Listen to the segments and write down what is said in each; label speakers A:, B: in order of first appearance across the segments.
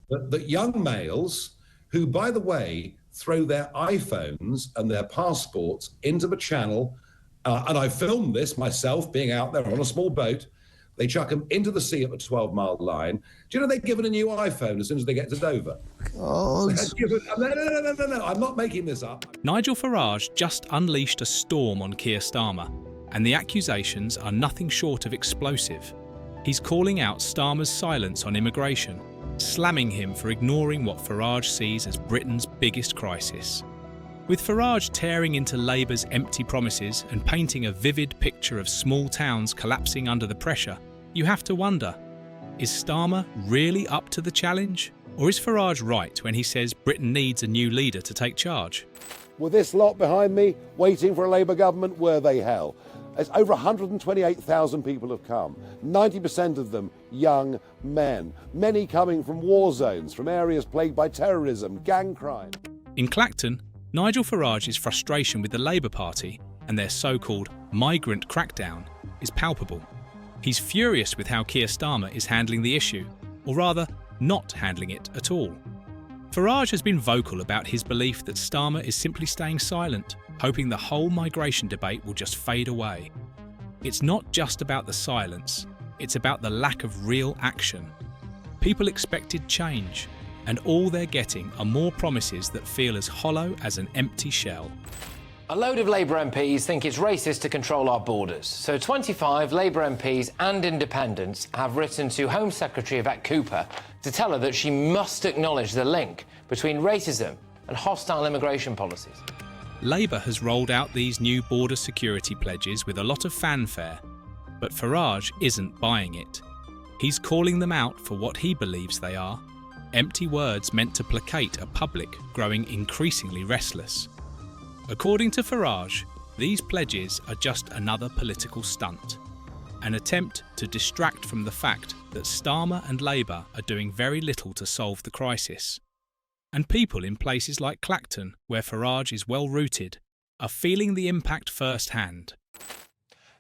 A: that young males who, by the way, throw their iPhones and their passports into the channel, and I filmed this myself being out there on a small boat, they chuck them into the sea at the 12-mile line. Do you know they're given a new iPhone as soon as they get to Dover?
B: God.
A: No, I'm not making this up.
C: Nigel Farage just unleashed a storm on Keir Starmer, and the accusations are nothing short of explosive. He's calling out Starmer's silence on immigration, slamming him for ignoring what Farage sees as Britain's biggest crisis. With Farage tearing into Labour's empty promises and painting a vivid picture of small towns collapsing under the pressure, you have to wonder, is Starmer really up to the challenge? Or is Farage right when he says Britain needs a new leader to take charge?
D: With this lot behind me, waiting for a Labour government, were they hell? As over 128,000 people have come, 90% of them young men, many coming from war zones, from areas plagued by terrorism, gang crime.
C: In Clacton, Nigel Farage's frustration with the Labour Party and their so-called migrant crackdown is palpable. He's furious with how Keir Starmer is handling the issue, or rather, not handling it at all. Farage has been vocal about his belief that Starmer is simply staying silent, hoping the whole migration debate will just fade away. It's not just about the silence, it's about the lack of real action. People expected change, and all they're getting are more promises that feel as hollow as an empty shell.
E: A load of Labour MPs think it's racist to control our borders. So 25 Labour MPs and independents have written to Home Secretary Yvette Cooper to tell her that she must acknowledge the link between racism and hostile immigration policies.
C: Labour has rolled out these new border security pledges with a lot of fanfare, but Farage isn't buying it. He's calling them out for what he believes they are, empty words meant to placate a public growing increasingly restless. According to Farage, these pledges are just another political stunt, an attempt to distract from the fact that Starmer and Labour are doing very little to solve the crisis. And people in places like Clacton, where Farage is well rooted, are feeling the impact firsthand.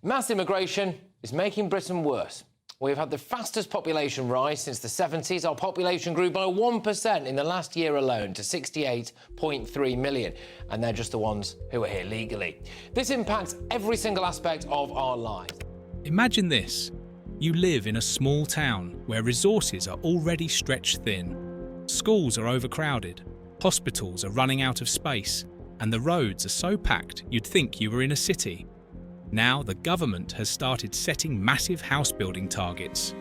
E: Mass immigration is making Britain worse. We've had the fastest population rise since the 70s. Our population grew by 1% in the last year alone to 68.3 million. And they're just the ones who are here legally. This impacts every single aspect of our lives.
C: Imagine this. You live in a small town where resources are already stretched thin. Schools are overcrowded, hospitals are running out of space, and the roads are so packed you'd think you were in a city. Now the government has started setting massive house building targets.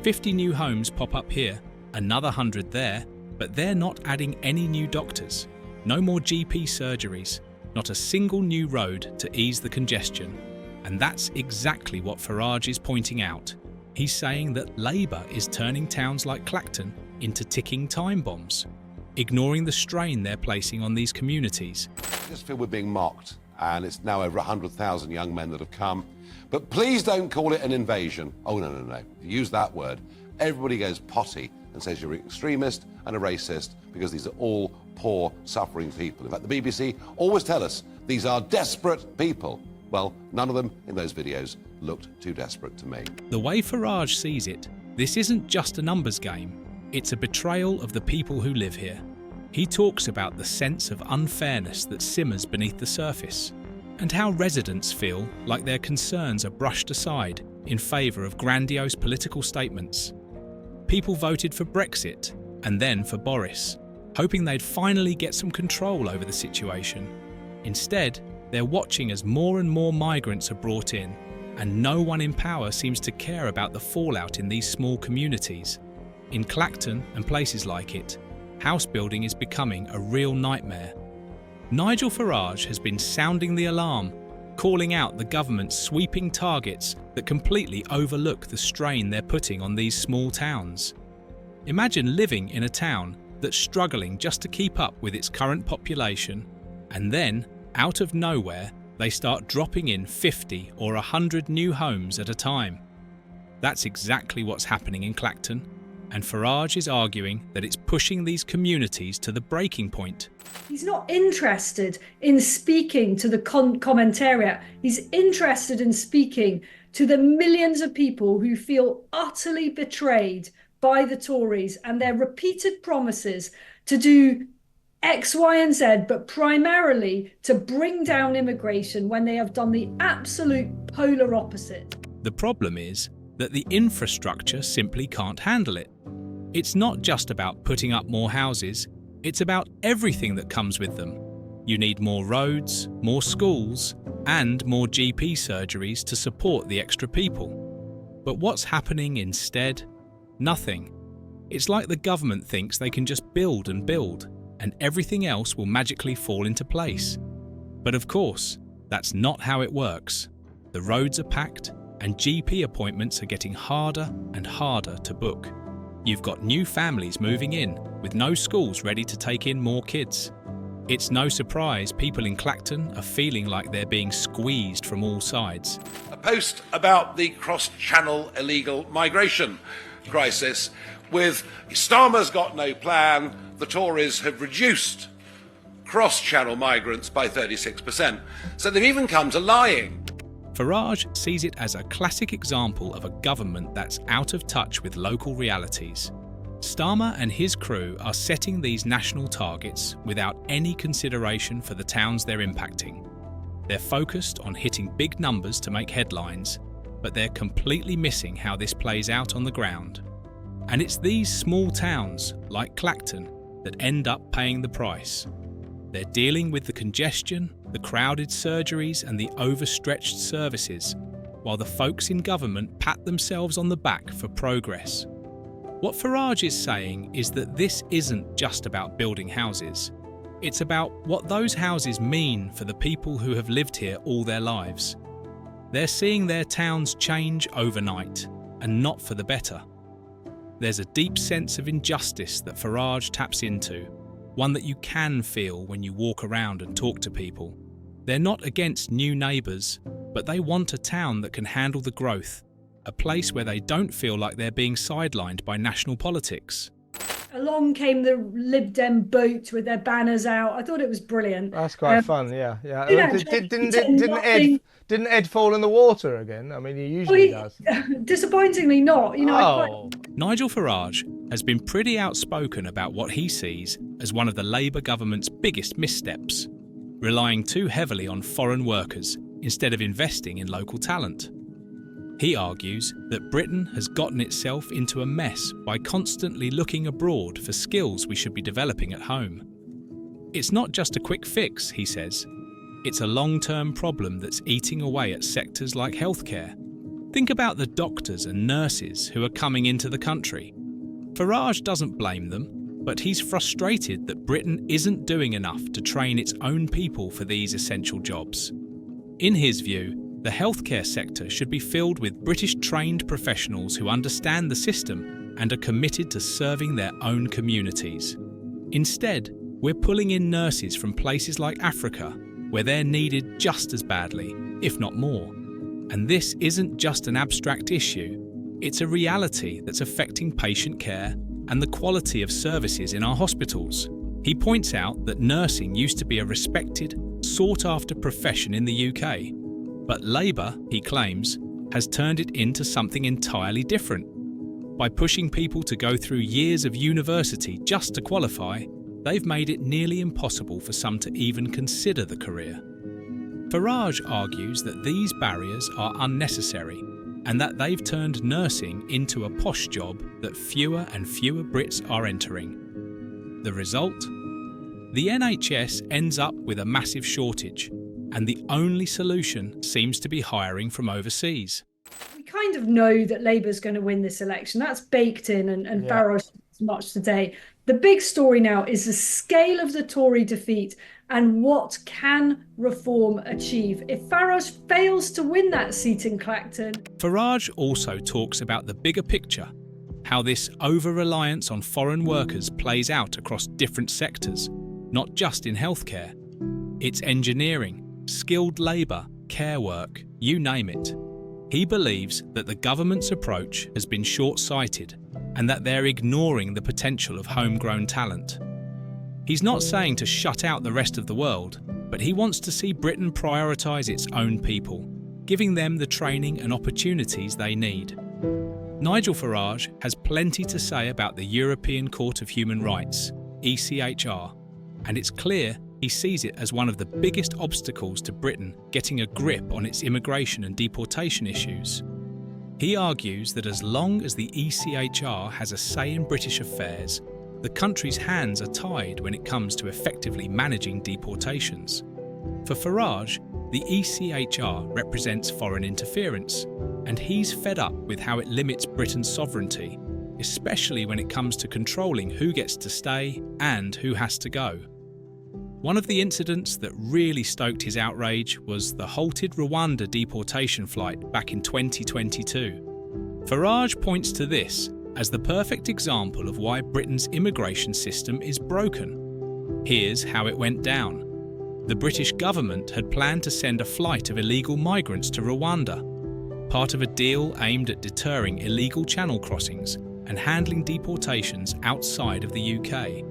C: 50 new homes pop up here, another 100 there, but they're not adding any new doctors. No more GP surgeries, not a single new road to ease the congestion. And that's exactly what Farage is pointing out. He's saying that Labour is turning towns like Clacton into ticking time bombs, ignoring the strain they're placing on these communities.
D: I just feel we're being mocked, and it's now over 100,000 young men that have come. But please don't call it an invasion. Oh, no. If you use that word, everybody goes potty and says you're an extremist and a racist because these are all poor, suffering people. In fact, the BBC always tell us these are desperate people. Well, none of them in those videos looked too desperate to me.
C: The way Farage sees it, this isn't just a numbers game. It's a betrayal of the people who live here. He talks about the sense of unfairness that simmers beneath the surface, and how residents feel like their concerns are brushed aside in favour of grandiose political statements. People voted for Brexit and then for Boris, hoping they'd finally get some control over the situation. Instead, they're watching as more and more migrants are brought in, and no one in power seems to care about the fallout in these small communities. In Clacton and places like it, house building is becoming a real nightmare. Nigel Farage has been sounding the alarm, calling out the government's sweeping targets that completely overlook the strain they're putting on these small towns. Imagine living in a town that's struggling just to keep up with its current population, and then, out of nowhere, they start dropping in 50 or 100 new homes at a time. That's exactly what's happening in Clacton, and Farage is arguing that it's pushing these communities to the breaking point.
F: He's not interested in speaking to the commentariat. He's interested in speaking to the millions of people who feel utterly betrayed by the Tories and their repeated promises to do X, Y, and Z, but primarily to bring down immigration when they have done the absolute polar opposite.
C: The problem is that the infrastructure simply can't handle it. It's not just about putting up more houses, it's about everything that comes with them. You need more roads, more schools, and more GP surgeries to support the extra people. But what's happening instead? Nothing. It's like the government thinks they can just build and build, and everything else will magically fall into place. But of course, that's not how it works. The roads are packed, and GP appointments are getting harder and harder to book. You've got new families moving in, with no schools ready to take in more kids. It's no surprise people in Clacton are feeling like they're being squeezed from all sides.
A: A post about the cross-channel illegal migration crisis with Starmer's got no plan, the Tories have reduced cross-channel migrants by 36%. So they've even come to lying.
C: Farage sees it as a classic example of a government that's out of touch with local realities. Starmer and his crew are setting these national targets without any consideration for the towns they're impacting. They're focused on hitting big numbers to make headlines, but they're completely missing how this plays out on the ground. And it's these small towns, like Clacton, that end up paying the price. They're dealing with the congestion, the crowded surgeries and the overstretched services, while the folks in government pat themselves on the back for progress. What Farage is saying is that this isn't just about building houses. It's about what those houses mean for the people who have lived here all their lives. They're seeing their towns change overnight, and not for the better. There's a deep sense of injustice that Farage taps into, one that you can feel when you walk around and talk to people. They're not against new neighbours, but they want a town that can handle the growth, a place where they don't feel like they're being sidelined by national politics.
F: Along came the Lib Dem boat with their banners out. I thought it was brilliant.
B: That's quite fun, yeah.
F: Didn't
B: Didn't Ed fall in the water again? I mean, he usually does.
F: Disappointingly not.
C: Nigel Farage has been pretty outspoken about what he sees as one of the Labour government's biggest missteps, relying too heavily on foreign workers instead of investing in local talent. He argues that Britain has gotten itself into a mess by constantly looking abroad for skills we should be developing at home. It's not just a quick fix, he says. It's a long-term problem that's eating away at sectors like healthcare. Think about the doctors and nurses who are coming into the country. Farage doesn't blame them, but he's frustrated that Britain isn't doing enough to train its own people for these essential jobs. In his view, the healthcare sector should be filled with British-trained professionals who understand the system and are committed to serving their own communities. Instead, we're pulling in nurses from places like Africa, where they're needed just as badly, if not more. And this isn't just an abstract issue, it's a reality that's affecting patient care and the quality of services in our hospitals. He points out that nursing used to be a respected, sought-after profession in the UK, but Labour, he claims, has turned it into something entirely different. By pushing people to go through years of university just to qualify, they've made it nearly impossible for some to even consider the career. Farage argues that these barriers are unnecessary and that they've turned nursing into a posh job that fewer and fewer Brits are entering. The result? The NHS ends up with a massive shortage, and the only solution seems to be hiring from overseas.
F: We kind of know that Labour's going to win this election. That's baked in, and Farage is much today. The big story now is the scale of the Tory defeat and what can reform achieve if Farage fails to win that seat in Clacton.
C: Farage also talks about the bigger picture, how this over-reliance on foreign workers plays out across different sectors, not just in healthcare. It's engineering, skilled labour, care work, you name it. He believes that the government's approach has been short-sighted and that they're ignoring the potential of homegrown talent. He's not saying to shut out the rest of the world, but he wants to see Britain prioritise its own people, giving them the training and opportunities they need. Nigel Farage has plenty to say about the European Court of Human Rights, ECHR, and it's clear he sees it as one of the biggest obstacles to Britain getting a grip on its immigration and deportation issues. He argues that as long as the ECHR has a say in British affairs, the country's hands are tied when it comes to effectively managing deportations. For Farage, the ECHR represents foreign interference, and he's fed up with how it limits Britain's sovereignty, especially when it comes to controlling who gets to stay and who has to go. One of the incidents that really stoked his outrage was the halted Rwanda deportation flight back in 2022. Farage points to this as the perfect example of why Britain's immigration system is broken. Here's how it went down. The British government had planned to send a flight of illegal migrants to Rwanda, part of a deal aimed at deterring illegal channel crossings and handling deportations outside of the UK.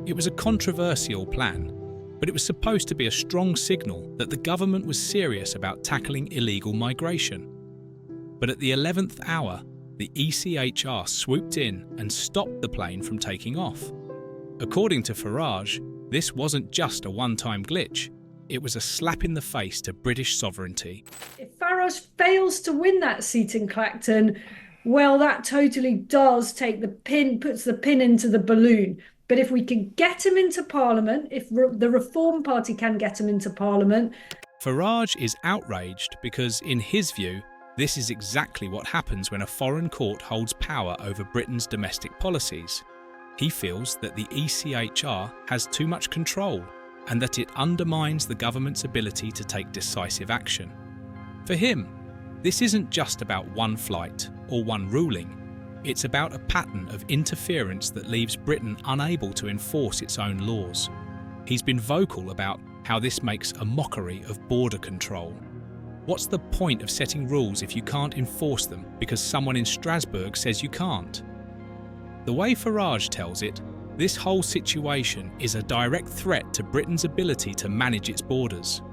C: It was a controversial plan, but it was supposed to be a strong signal that the government was serious about tackling illegal migration. But at the 11th hour, the ECHR swooped in and stopped the plane from taking off. According to Farage, this wasn't just a one-time glitch, it was a slap in the face to British sovereignty.
F: If Farage fails to win that seat in Clacton, well, that totally does take the pin, puts the pin into the balloon. But if we can get him into Parliament, if the Reform Party can get him into Parliament...
C: Farage is outraged because, in his view, this is exactly what happens when a foreign court holds power over Britain's domestic policies. He feels that the ECHR has too much control and that it undermines the government's ability to take decisive action. For him, this isn't just about one flight or one ruling. It's about a pattern of interference that leaves Britain unable to enforce its own laws. He's been vocal about how this makes a mockery of border control. What's the point of setting rules if you can't enforce them because someone in Strasbourg says you can't? The way Farage tells it, this whole situation is a direct threat to Britain's ability to manage its borders.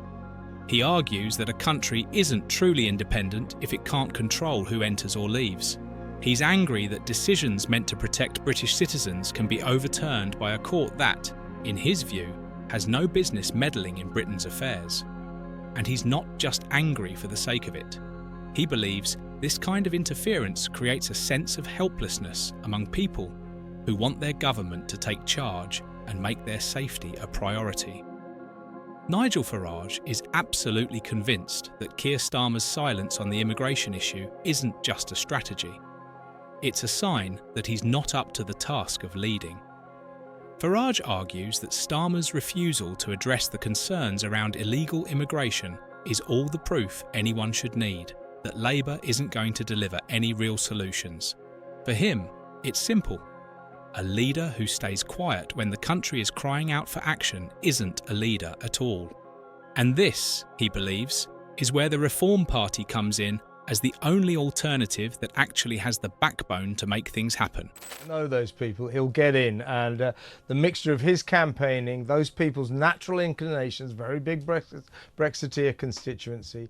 C: He argues that a country isn't truly independent if it can't control who enters or leaves. He's angry that decisions meant to protect British citizens can be overturned by a court that, in his view, has no business meddling in Britain's affairs. And he's not just angry for the sake of it. He believes this kind of interference creates a sense of helplessness among people who want their government to take charge and make their safety a priority. Nigel Farage is absolutely convinced that Keir Starmer's silence on the immigration issue isn't just a strategy. It's a sign that he's not up to the task of leading. Farage argues that Starmer's refusal to address the concerns around illegal immigration is all the proof anyone should need that Labour isn't going to deliver any real solutions. For him, it's simple. A leader who stays quiet when the country is crying out for action isn't a leader at all. And this, he believes, is where the Reform Party comes in as the only alternative that actually has the backbone to make things happen.
B: I know those people, he'll get in, and the mixture of his campaigning, those people's natural inclinations, very big Brexiteer constituency.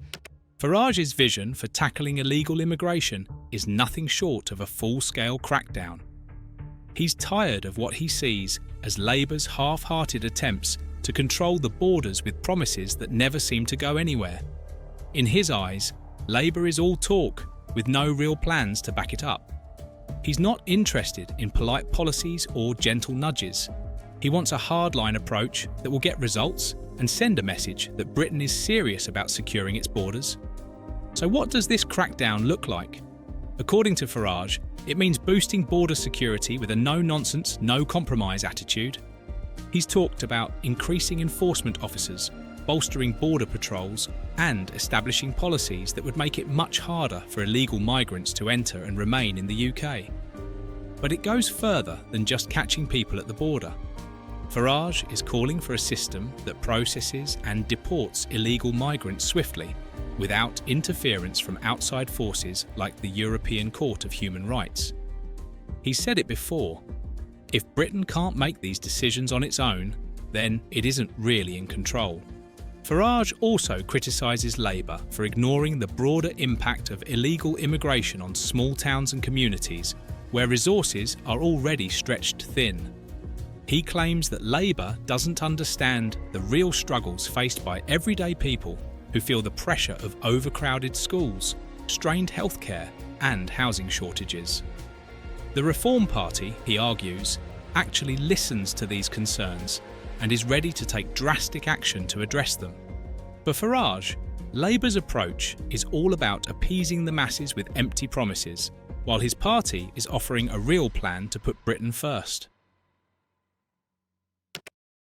C: Farage's vision for tackling illegal immigration is nothing short of a full-scale crackdown. He's tired of what he sees as Labour's half-hearted attempts to control the borders with promises that never seem to go anywhere. In his eyes, Labour is all talk, with no real plans to back it up. He's not interested in polite policies or gentle nudges. He wants a hardline approach that will get results and send a message that Britain is serious about securing its borders. So what does this crackdown look like? According to Farage, it means boosting border security with a no-nonsense, no-compromise attitude. He's talked about increasing enforcement officers, bolstering border patrols, and establishing policies that would make it much harder for illegal migrants to enter and remain in the UK. But it goes further than just catching people at the border. Farage is calling for a system that processes and deports illegal migrants swiftly, without interference from outside forces like the European Court of Human Rights. He's said it before, if Britain can't make these decisions on its own, then it isn't really in control. Farage also criticises Labour for ignoring the broader impact of illegal immigration on small towns and communities where resources are already stretched thin. He claims that Labour doesn't understand the real struggles faced by everyday people who feel the pressure of overcrowded schools, strained healthcare and housing shortages. The Reform Party, he argues, actually listens to these concerns and is ready to take drastic action to address them. For Farage, Labour's approach is all about appeasing the masses with empty promises, while his party is offering a real plan to put Britain first.